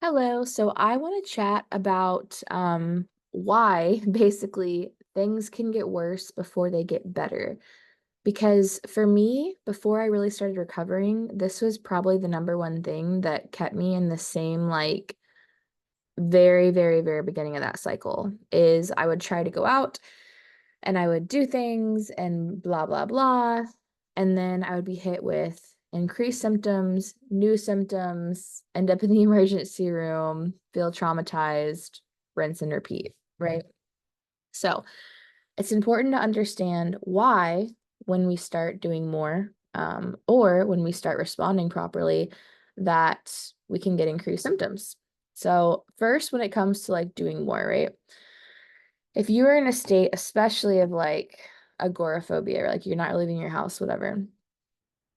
Hello. So I want to chat about why basically things can get worse before they get better. Because for me, before I really started recovering, this was probably the number one thing that kept me in the same very, very, very beginning of that cycle is I would try to go out and I would do things and blah, blah, blah. And then I would be hit with increased symptoms, new symptoms, end up in the emergency room, feel traumatized, rinse and repeat, right? So it's important to understand why when we start doing more, or when we start responding properly, that we can get increased symptoms. So first, when it comes to like doing more, right? If you are in a state, especially of like agoraphobia, or like you're not leaving your house, whatever,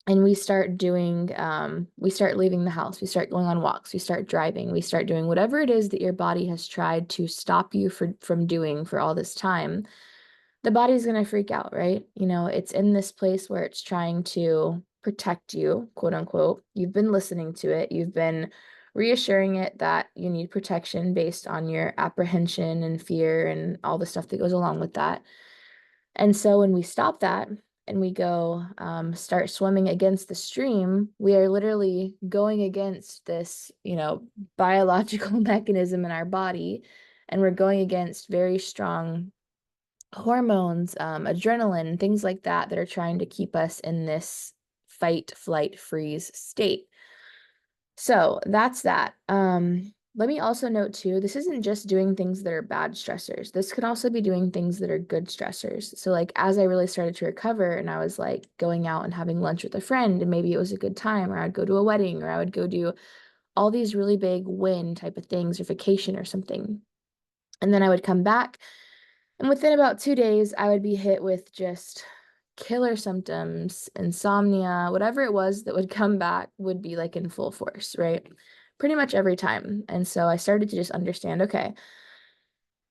and we start leaving the house, we start going on walks, we start driving, we start doing whatever it is that your body has tried to stop you from doing for all this time, the body's going to freak out, right? It's in this place where it's trying to protect you, quote unquote. You've been listening to it. You've been reassuring it that you need protection based on your apprehension and fear and all the stuff that goes along with that. And so when we stop that and we go start swimming against the stream, we are literally going against this, biological mechanism in our body. And we're going against very strong hormones, adrenaline, things like that that are trying to keep us in this fight, flight, freeze state. So that's that. Let me also note too, this isn't just doing things that are bad stressors. This could also be doing things that are good stressors. So like as I really started to recover and I was like going out and having lunch with a friend and maybe it was a good time, or I'd go to a wedding, or I would go do all these really big win type of things or vacation or something. And then I would come back and within about 2 days, I would be hit with just killer symptoms, insomnia, whatever it was that would come back would be like in full force, right? Pretty much every time. And so I started to just understand, okay,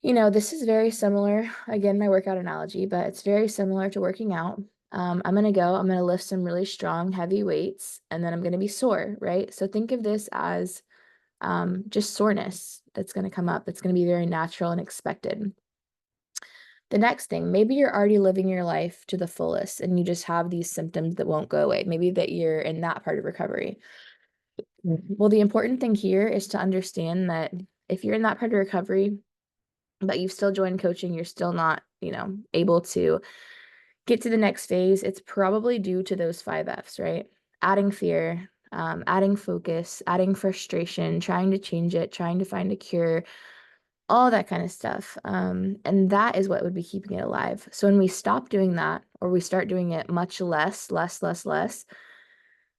this is very similar. Again, my workout analogy, but it's very similar to working out. I'm going to lift some really strong, heavy weights, and then I'm going to be sore, right? So think of this as just soreness that's going to come up. That's going to be very natural and expected. The next thing, maybe you're already living your life to the fullest and you just have these symptoms that won't go away. Maybe that you're in that part of recovery. Well, the important thing here is to understand that if you're in that part of recovery, but you've still joined coaching, you're still not, able to get to the next phase, it's probably due to those 5 F's, right? Adding fear, adding focus, adding frustration, trying to change it, trying to find a cure, all that kind of stuff. And that is what would be keeping it alive. So when we stop doing that, or we start doing it much less,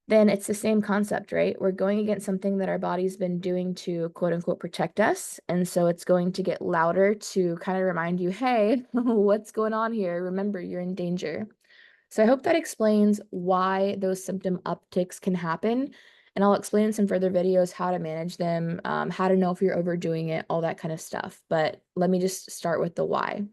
then it's the same concept, right? We're going against something that our body's been doing to quote unquote protect us. And so it's going to get louder to kind of remind you, hey, what's going on here? Remember, you're in danger. So I hope that explains why those symptom upticks can happen. And I'll explain in some further videos how to manage them, how to know if you're overdoing it, all that kind of stuff. But let me just start with the why.